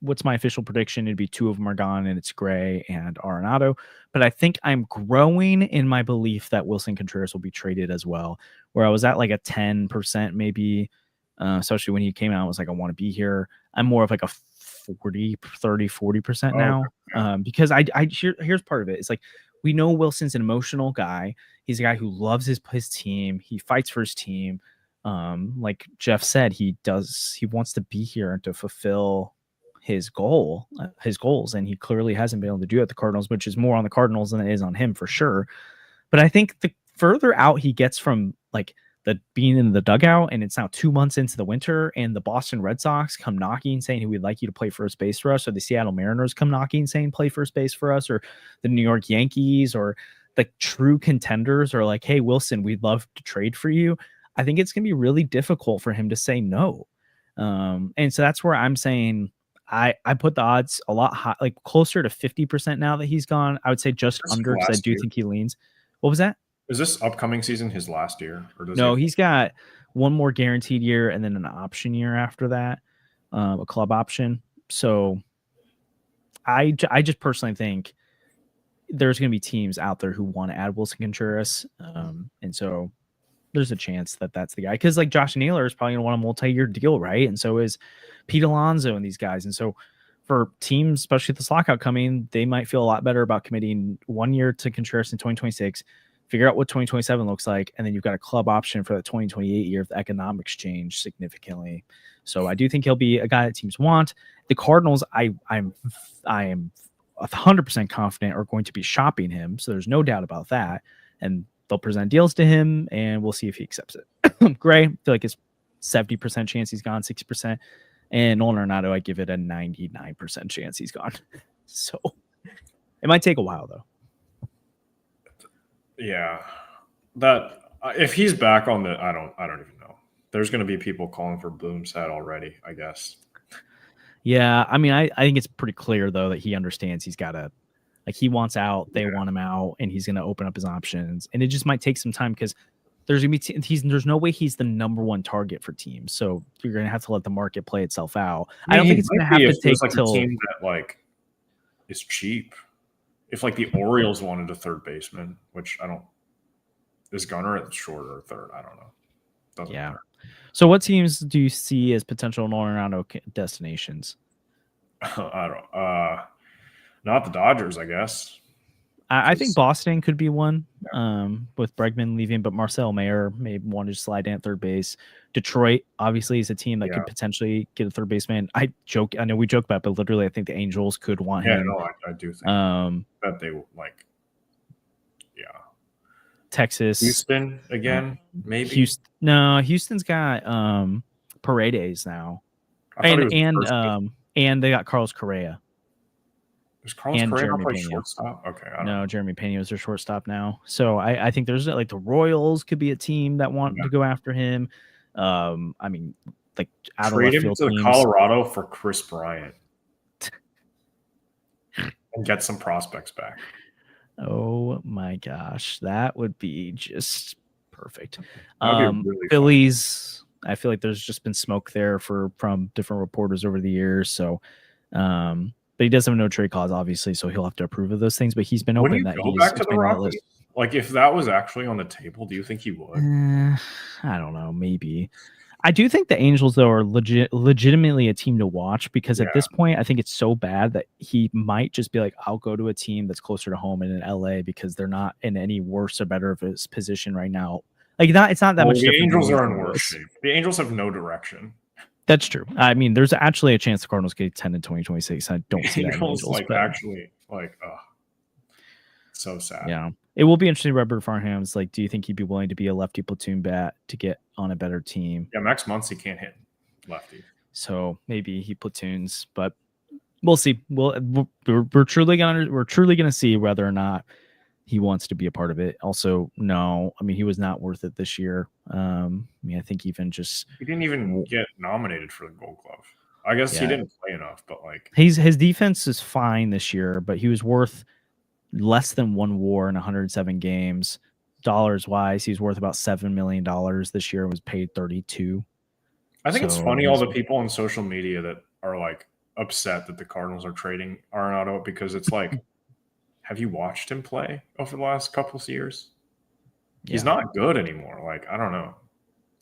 what's my official prediction? It'd be two of them are gone, and it's Gray and Arenado. But I think I'm growing in my belief that Wilson Contreras will be traded as well. Where I was at like a 10% maybe, especially when he came out, I was like, I want to be here. I'm more of like a 40% now. Because here's part of it. It's like, we know Wilson's an emotional guy. He's a guy who loves his team. He fights for his team. Like Jeff said, he wants to be here and to fulfill his goals, and he clearly hasn't been able to do it at the Cardinals, which is more on the Cardinals than it is on him for sure. But I think the further out he gets from like the being in the dugout, and it's now 2 months into the winter, and the Boston Red Sox come knocking saying, we'd like you to play first base for us, or the Seattle Mariners come knocking saying play first base for us, or the New York Yankees, or the true contenders are like, hey, Wilson, we'd love to trade for you. I think it's going to be really difficult for him to say no. And so that's where I'm saying I put the odds a lot high, like closer to 50% now that he's gone. I would say just under, because I do think he leans. What was that? Is this upcoming season his last year? Or he's got one more guaranteed year and then an option year after that, a club option. So I just personally think there's going to be teams out there who want to add Wilson Contreras. And so there's a chance that that's the guy, because like Josh Naylor is probably going to want a multi-year deal, right? And so is Pete Alonso and these guys. And so for teams, especially with this lockout coming, they might feel a lot better about committing 1 year to Contreras in 2026, figure out what 2027 looks like, and then you've got a club option for the 2028 year if the economics change significantly. So I do think he'll be a guy that teams want. The Cardinals, I am 100% confident are going to be shopping him, so there's no doubt about that. And they'll present deals to him, and we'll see if he accepts it. Gray, I feel like it's 70% chance he's gone, 60%. And Nolan Arenado, I give it a 99% chance he's gone. So it might take a while, though. Yeah, that if he's back on the, I don't even know. There's going to be people calling for Bloom's head already, I guess. Yeah, I mean, I think it's pretty clear though that he understands he's got to Like he wants out, they want him out, and he's going to open up his options. And it just might take some time because there's going to be there's no way he's the number one target for teams. So you're going to have to let the market play itself out. I don't think it's going to have to take till a team that like is cheap. If like the Orioles wanted a third baseman, which I don't, is Gunnar at short or third? I don't know. Doesn't matter. So what teams do you see as potential Nolan Arenado destinations? I don't. Not the Dodgers, I guess. I think Boston could be one, with Bregman leaving, but Marcel Mayer may want to slide in at third base. Detroit, obviously, is a team that could potentially get a third baseman. I know we joke about it, but literally, I think the Angels could want him. No, I do think that they will, like, Texas. Houston again, maybe? Houston's got Paredes now. And they got Carlos Correa. Is Carlos Correa not play shortstop? Okay. No, Jeremy Pena is their shortstop now. So I think there's like the Royals could be a team that want to go after him. I mean, like out trade him to Colorado for Chris Bryant and get some prospects back. Oh my gosh, that would be just perfect. Really Phillies, I feel like there's just been smoke there from different reporters over the years. So, but he does have no trade clause, obviously, so he'll have to approve of those things. But he's been open that he's back to the Rockies. Like, if that was actually on the table, do you think he would? I don't know, maybe. I do think the Angels, though, are legitimately a team to watch because at this point, I think it's so bad that he might just be like, I'll go to a team that's closer to home in LA because they're not in any worse or better of his position right now. Like, it's not that much different. The Angels are in worse shape. The Angels have no direction. That's true. I mean, there's actually a chance the Cardinals get 10 in 2026. I don't see that. Angels, so sad. Yeah. It will be interesting. Robert Farham's like, do you think he'd be willing to be a lefty platoon bat to get on a better team? Yeah, Max Muncy can't hit lefty. So maybe he platoons, but we'll see. We're truly gonna see whether or not he wants to be a part of it. Also, no, I mean, he was not worth it this year. I mean, I think he didn't even get nominated for the Gold Glove. I guess he didn't play enough, but like his defense is fine this year, but he was worth less than 1 WAR in 107 games. Dollars wise, he's worth about $7 million this year. Was paid 32. I think it's funny all the people on social media that are like upset that the Cardinals are trading Arenado because it's like, have you watched him play over the last couple of years? He's not good anymore. Like, I don't know.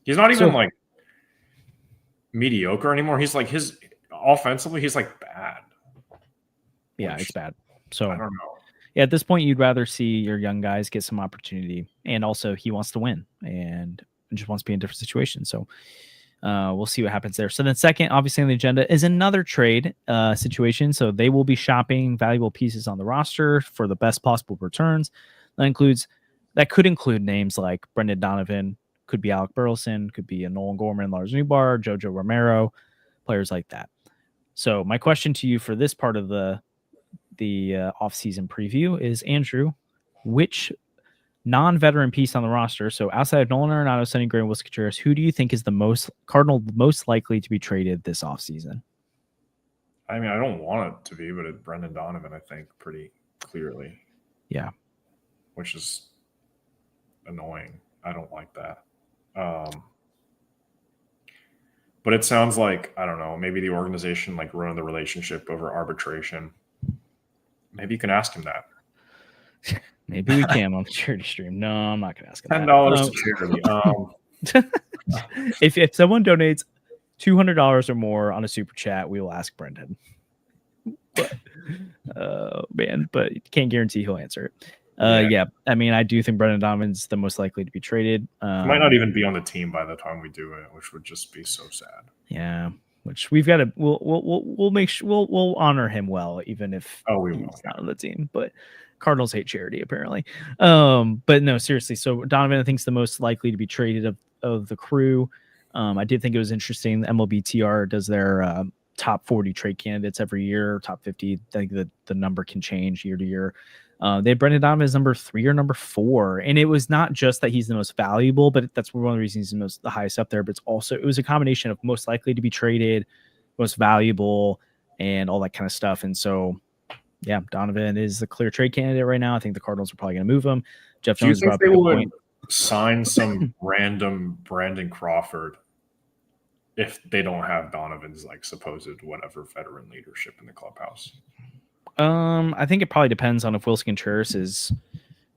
He's not even like mediocre anymore. He's like offensively, he's like bad. Yeah, it's bad. So I don't know. Yeah, at this point, you'd rather see your young guys get some opportunity. And also, he wants to win and just wants to be in a different situation. So we'll see what happens there. So then second, obviously on the agenda, is another trade situation. So they will be shopping valuable pieces on the roster for the best possible returns. That could include names like Brendan Donovan, could be Alec Burleson, could be a Nolan Gorman, Lars Newbar, Jojo Romero, players like that. So my question to you for this part of the off-season preview is, Andrew, which non-veteran piece on the roster, so outside of Nolan Arenado, Sonny Gray, and Wilson Contreras, who do you think is the Cardinal most likely to be traded this offseason? I mean, I don't want it to be, but it's Brendan Donovan, I think, pretty clearly. Yeah. Which is annoying. I don't like that. But it sounds like, I don't know, maybe the organization like ruined the relationship over arbitration. Maybe you can ask him that. Maybe we can on the charity stream. No, I'm not going to ask him $10 to charity. If someone donates $200 or more on a super chat, we will ask Brendan. But, but can't guarantee he'll answer it. Yeah, I mean, I do think Brendan Donovan's the most likely to be traded. He might not even be on the team by the time we do it, which would just be so sad. Yeah, which we've got to. We'll make sure we'll honor him well, even if he's not on the team. But Cardinals hate charity, apparently. But no, seriously. So Donovan, I think, is the most likely to be traded of the crew. I did think it was interesting. MLB TR does their top 40 trade candidates every year, top 50. I think the number can change year to year. They had Brendan Donovan as number 3 or number 4. And it was not just that he's the most valuable, but that's one of the reasons he's the highest up there. But it was a combination of most likely to be traded, most valuable, and all that kind of stuff. And so yeah, Donovan is the clear trade candidate right now. I think the Cardinals are probably going to move him. Jeff Do you Jones think brought up they a good would point. sign some random Brandon Crawford if they don't have Donovan's like supposed whatever veteran leadership in the clubhouse? I think it probably depends on if Wilson Contreras is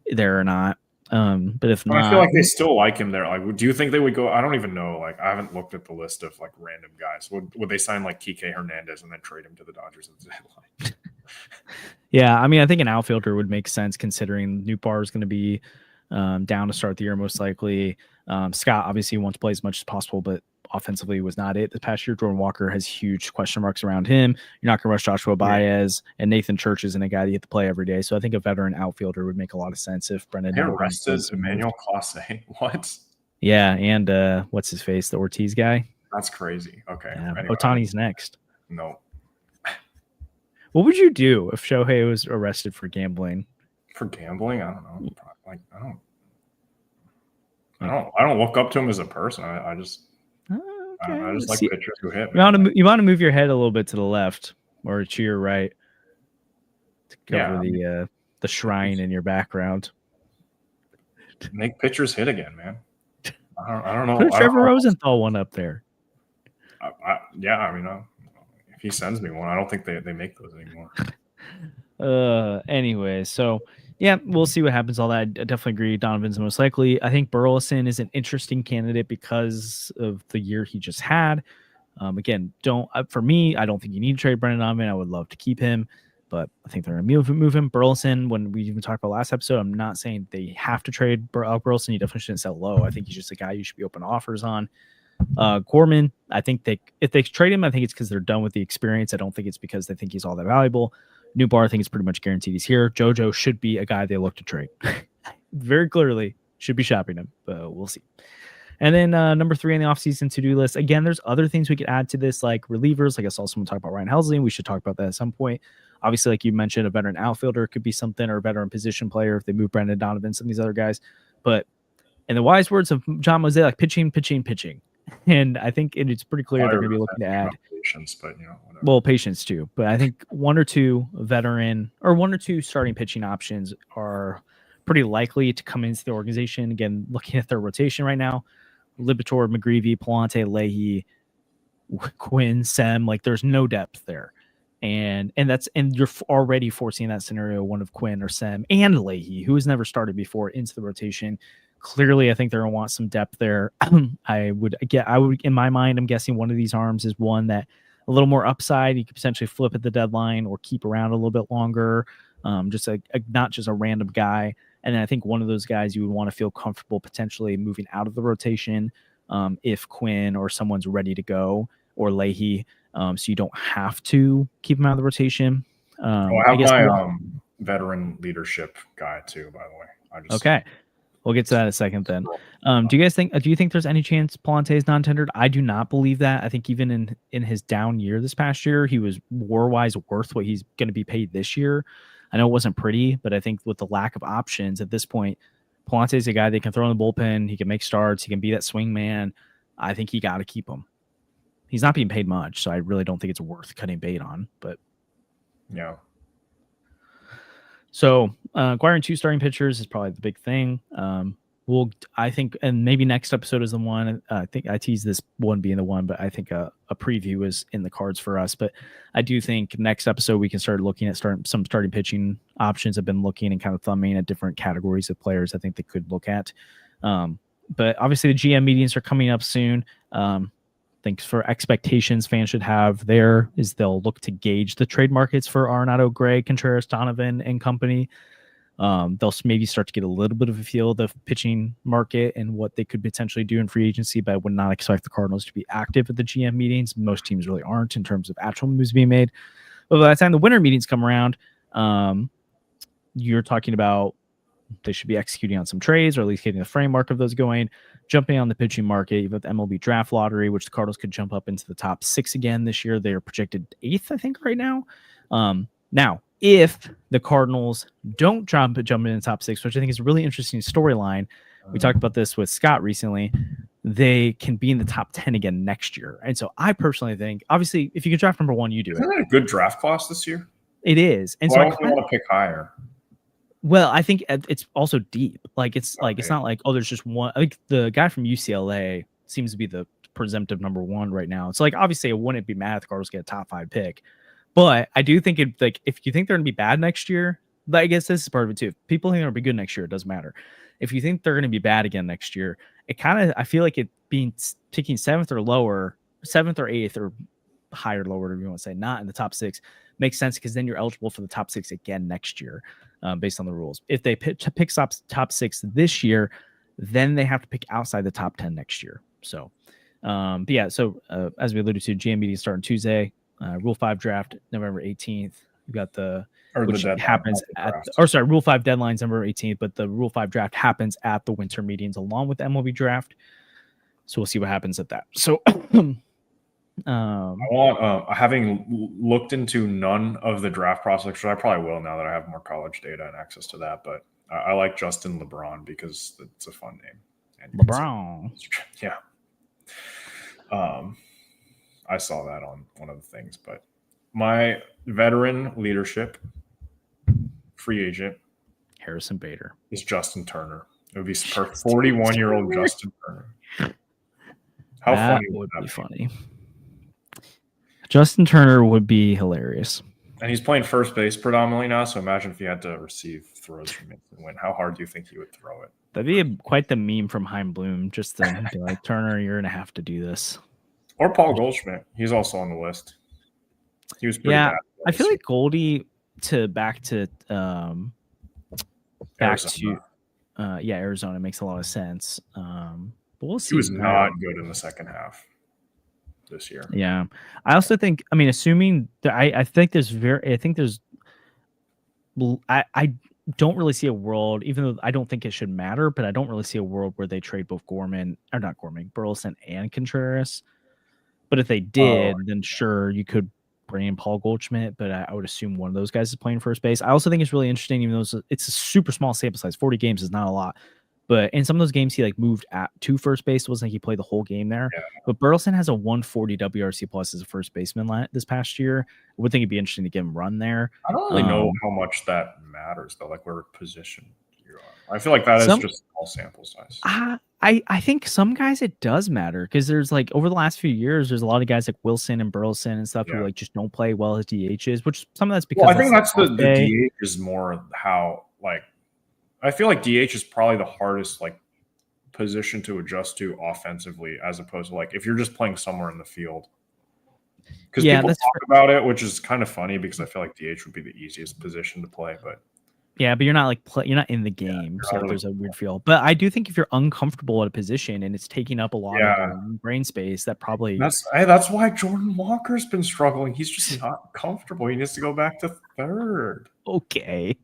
there or not. But if I not, feel like they still like him there. Like, do you think they would go? I don't even know. Like, I haven't looked at the list of like random guys. Would they sign like Kike Hernandez and then trade him to the Dodgers at the deadline? yeah, I mean, I think an outfielder would make sense considering Nootbaar is going to be down to start the year most likely. Scott obviously wants to play as much as possible, but offensively was not it this past year. Jordan Walker has huge question marks around him. You're not going to rush Joshua Baez, and Nathan Church isn't a guy that you have to play every day. So I think a veteran outfielder would make a lot of sense if Brendan They Donovan arrested was Emmanuel moved. Clase. What? Yeah, and what's his face, the Ortiz guy? That's crazy. Okay. Yeah, Anyway, Otani's next. no. What would you do if Shohei was arrested for gambling? For gambling, I don't know. Like, I don't look up to him as a person. I just like pitchers who hit. You want to move your head a little bit to the left or to your right to cover the shrine in your background. Make pitchers hit again, man. I don't know. Put Trevor Rosenthal one up there. Yeah, I mean, if he sends me one, I don't think they make those anymore. Anyway, so yeah, we'll see what happens. All that, I definitely agree. Donovan's most likely. I think Burleson is an interesting candidate because of the year he just had. Again, for me, I don't think you need to trade Brendan Donovan. I would love to keep him, but I think they're going to move him. Burleson, when we even talked about last episode, I'm not saying they have to trade Burleson. You definitely shouldn't sell low. I think he's just a guy you should be open to offers on. Gorman, I think if they trade him, I think it's because they're done with the experience. I don't think it's because they think he's all that valuable. Nootbaar, I think it's pretty much guaranteed he's here. JoJo should be a guy they look to trade. Very clearly should be shopping him, but we'll see. And then number 3 on the offseason to-do list. Again, there's other things we could add to this, like relievers. Like I saw someone talk about Ryan Helsley, and we should talk about that at some point. Obviously, like you mentioned, a veteran outfielder could be something, or a veteran position player if they move Brendan Donovan, some of these other guys. But in the wise words of John Mosaic, pitching. And I think it's pretty clear they're going to be looking to add patience, but whatever. Well, patience too. But I think 1 or 2 veteran or 1 or 2 starting pitching options are pretty likely to come into the organization. Again, looking at their rotation right now, Libator, McGreevy, Palante, Leahy, Quinn, Sem, like there's no depth there. And you're already foreseeing that scenario, one of Quinn or Sem and Leahy, who has never started before, into the rotation. Clearly, I think they're going to want some depth there. I would, in my mind, I'm guessing one of these arms is one that a little more upside. You could potentially flip at the deadline or keep around a little bit longer. Just not just a random guy. And then I think one of those guys you would want to feel comfortable potentially moving out of the rotation if Quinn or someone's ready to go, or Leahy, so you don't have to keep him out of the rotation. I have my veteran leadership guy too, by the way. Okay. We'll get to that in a second then. Do you think there's any chance Palante is non-tendered? I do not believe that. I think even in his down year this past year, he was war-wise worth what he's going to be paid this year. I know it wasn't pretty, but I think with the lack of options at this point, Palante is a guy they can throw in the bullpen. He can make starts. He can be that swing man. I think you got to keep him. He's not being paid much, so I really don't think it's worth cutting bait on. But yeah. So acquiring 2 starting pitchers is probably the big thing. I think, and maybe next episode is the one. I think I teased this one being the one, but I think a preview is in the cards for us. But I do think next episode we can start looking at some starting pitching options. I've been looking and kind of thumbing at different categories of players I think they could look at. But obviously the GM meetings are coming up soon. Thanks for expectations fans should have there is they'll look to gauge the trade markets for Arenado, Gray, Contreras, Donovan, and company. They'll maybe start to get a little bit of a feel of the pitching market and what they could potentially do in free agency, but I would not expect the Cardinals to be active at the GM meetings. Most teams really aren't in terms of actual moves being made. But by the time the winter meetings come around, you're talking about they should be executing on some trades, or at least getting the framework of those going, jumping on the pitching market. You've got the MLB draft lottery, which the Cardinals could jump up into the top 6 again this year. They are projected 8th, I think, right now. Now, if the Cardinals don't jump in the top 6, which I think is a really interesting storyline, we talked about this with Scott recently, they can be in the top 10 again next year. And so I personally think, obviously, if you can draft number 1, you do it. Isn't that a good draft class this year? It is, and Why so don't you want to pick higher? well, I think it's also deep. Like it's like it's Okay. not like, oh, there's just one. Like the guy from UCLA seems to be the presumptive number one right now. It's like obviously I wouldn't be mad if the Cardinals get a top 5 pick, but I do think it like if you think they're gonna be bad next year, I guess this is part of it too. If people think they're gonna be good next year, it doesn't matter. If you think they're gonna be bad again next year, it kind of I feel like it being picking 7th or lower, 7th or 8th or higher, lower, whatever you want to say, not in the top 6 makes sense because then you're eligible for the top 6 again next year. Based on the rules. If they pick top 6 this year, then they have to pick outside the top 10 next year. So, but yeah, so as we alluded to, GM meeting starting Tuesday, Rule 5 draft November 18th. We've got which happens Rule 5 deadline's November 18th, but the Rule 5 draft happens at the winter meetings along with the MLB draft. So we'll see what happens at that. So, I want, having looked into none of the draft prospects, which I probably will now that I have more college data and access to that, but I like Justin LeBron because it's a fun name. And LeBron. Yeah. I saw that on one of the things, but my veteran leadership free agent Harrison Bader is Justin Turner. It would be perfect. 41-year-old Justin Turner. How that funny would be funny. Justin Turner would be hilarious. And he's playing first base predominantly now, so imagine if he had to receive throws from it and win. How hard do you think he would throw it? That'd be quite the meme from Chaim Bloom, just to be like, Turner, you're going to have to do this. Or Paul Goldschmidt. He's also on the list. He was pretty bad. I feel like Goldie back to Arizona makes a lot of sense. But we'll see. He was not good in the second half this year. Yeah. I also think, I mean, assuming that I don't really see a world, even though I don't think it should matter, but I don't really see a world where they trade both Burleson and Contreras. But if they did, then sure, you could bring in Paul Goldschmidt, but I would assume one of those guys is playing first base. I also think it's really interesting, even though it's a super small sample size, 40 games is not a lot. But in some of those games, he moved to first base. It wasn't like he played the whole game there. Yeah. But Burleson has a 140 WRC plus as a first baseman this past year. I would think it'd be interesting to get him run there. I don't really know how much that matters, though, like where position you're on. I feel like that is just small sample size. I think some guys it does matter because there's over the last few years, there's a lot of guys like Wilson and Burleson and stuff who just don't play well as DHs, which some of that's because I think that's the DH is more how I feel like DH is probably the hardest position to adjust to offensively, as opposed to if you're just playing somewhere in the field. Because people talk about it, which is kind of funny because I feel like DH would be the easiest position to play, but yeah, but you're not you're not in the game, so really there's a weird feel. But I do think if you're uncomfortable at a position and it's taking up a lot of brain space, that probably that's why Jordan Walker's been struggling. He's just not comfortable. He needs to go back to third. Okay.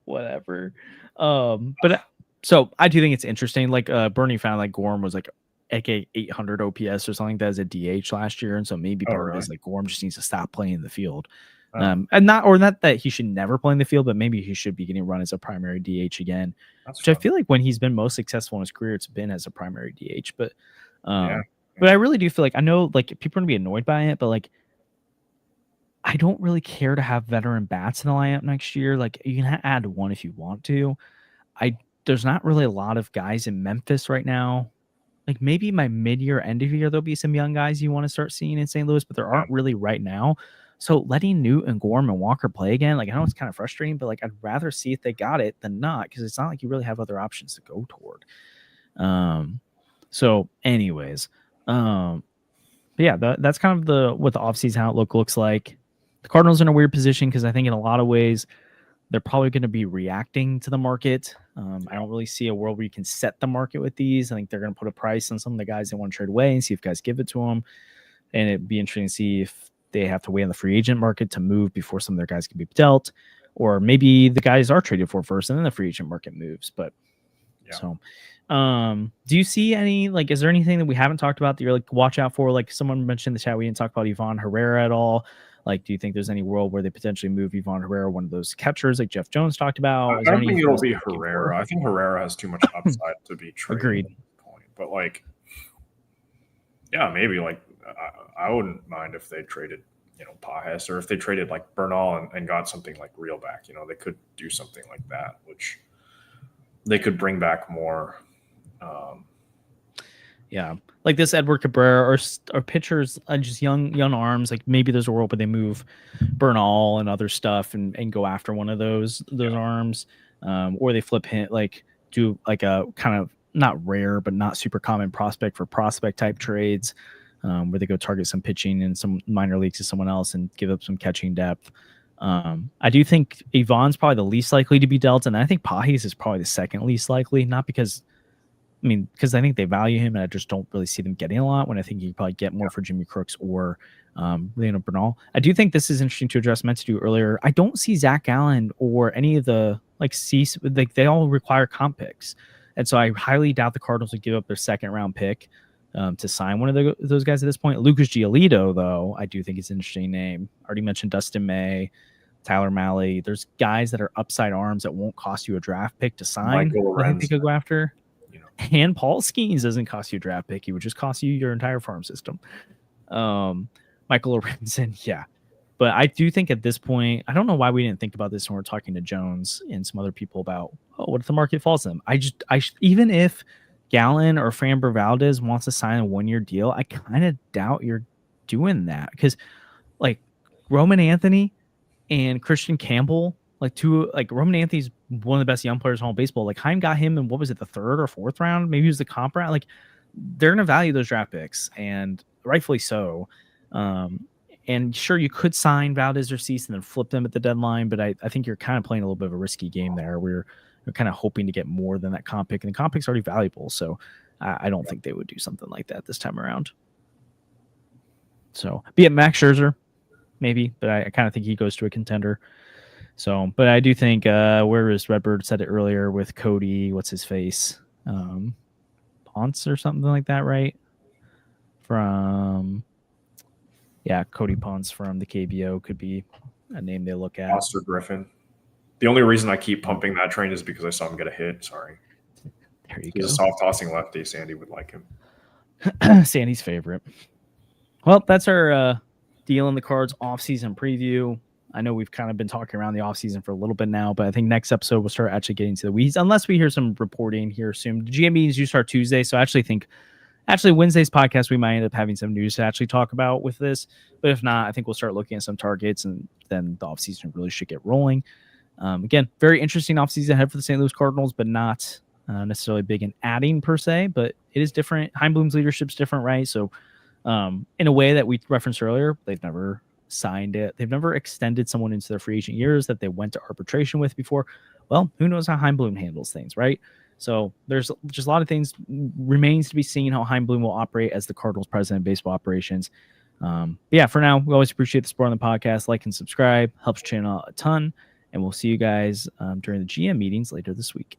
Whatever. But so I do think it's interesting. Bernie found Gorm was AK 800 OPS or something that as a DH last year, and so maybe part of it is Gorm just needs to stop playing in the field. And not that he should never play in the field, but maybe he should be getting run as a primary DH again. Which I feel like when he's been most successful in his career, it's been as a primary DH. But but I really do feel I know people are gonna be annoyed by it, but I don't really care to have veteran bats in the lineup next year. You can add one if you want to. There's not really a lot of guys in Memphis right now. Maybe my mid-year, end of year, there'll be some young guys you want to start seeing in St. Louis, but there aren't really right now. So letting Newt and Gorm and Walker play again, I know it's kind of frustrating, but I'd rather see if they got it than not, because it's not like you really have other options to go toward. So anyways, but yeah, that's kind of what the offseason outlook looks like. The Cardinals are in a weird position because I think in a lot of ways they're probably going to be reacting to the market. I don't really see a world where you can set the market with these. I think they're going to put a price on some of the guys they want to trade away and see if guys give it to them. And it'd be interesting to see if they have to wait on the free agent market to move before some of their guys can be dealt, or maybe the guys are traded for first and then the free agent market moves. But so do you see any, is there anything that we haven't talked about that you're watch out for? Someone mentioned in the chat, we didn't talk about Ivan Herrera at all. Do you think there's any world where they potentially move Ivan Herrera, one of those catchers like Jeff Jones talked about? I don't think it'll be Herrera. I think Herrera has too much upside to be traded. Agreed. But maybe I wouldn't mind if they traded Pajes, or if they traded like Bernal and got something like Real back, they could do something like that, which they could bring back more. Yeah, like this Edward Cabrera or pitchers, just young arms. Like maybe there's a world where they move Bernal and other stuff and go after one of those arms, or they flip him, like do like a kind of not rare but not super common prospect for prospect type trades, where they go target some pitching in some minor leagues to someone else and give up some catching depth. I do think Ivan's probably the least likely to be dealt, and I think Pajes is probably the second least likely, not because I think they value him, and I just don't really see them getting a lot when I think you probably get more for Jimmy Crooks or Bernal. I do think this is interesting to address. Meant to do earlier. I don't see Zach Allen or any of the they all require comp picks, and so I highly doubt the Cardinals would give up their second round pick to sign one of those guys at this point. Lucas Giolito, though, I do think is an interesting name. Already mentioned Dustin May, Tyler Malley. There's guys that are upside arms that won't cost you a draft pick to sign. I think they could go after. And Paul Skeens doesn't cost you a draft pick. He would just cost you your entire farm system. Michael Lorenzen, yeah. But I do think at this point, I don't know why we didn't think about this when we're talking to Jones and some other people about, what if the market falls to them? Even if Gallen or Framber Valdez wants to sign a 1-year deal, I kind of doubt you're doing that, because like Roman Anthony and Christian Campbell, Roman Anthony's one of the best young players in all baseball. Like Chaim got him in, what was it, the 3rd or 4th round? Maybe it was the comp round. Like they're going to value those draft picks, and rightfully so. And sure, you could sign Valdez or Cease and then flip them at the deadline, but I think you're kind of playing a little bit of a risky game there. We're kind of hoping to get more than that comp pick, and the comp pick's already valuable. So I don't think they would do something like that this time around. So be it Max Scherzer, maybe, but I kind of think he goes to a contender. So, but I do think where is Redbird said it earlier with Cody, what's his face? Ponce or something like that, right? Cody Ponce from the KBO could be a name they look at. Foster Griffin. The only reason I keep pumping that train is because I saw him get a hit. Sorry. There you He's go. a soft tossing lefty. Sandy would like him. Sandy's favorite. Well, that's our deal in the cards off-season preview. I know we've kind of been talking around the offseason for a little bit now, but I think next episode we'll start actually getting to the weeds, unless we hear some reporting here soon. The GM meetings do start Tuesday, so I actually think Wednesday's podcast we might end up having some news to actually talk about with this. But if not, I think we'll start looking at some targets, and then the offseason really should get rolling. Again, very interesting offseason ahead for the St. Louis Cardinals, but not necessarily big in adding per se, but it is different. Chaim Bloom's leadership's different, right? So in a way that we referenced earlier, they've never signed it. They've never extended someone into their free agent years that they went to arbitration with before. Well, who knows how Chaim Bloom handles things, right? So there's just a lot of things remains to be seen how Chaim Bloom will operate as the Cardinals president of baseball operations. For now, we always appreciate the support on the podcast. Like and subscribe helps channel a ton, and we'll see you guys during the GM meetings later this week.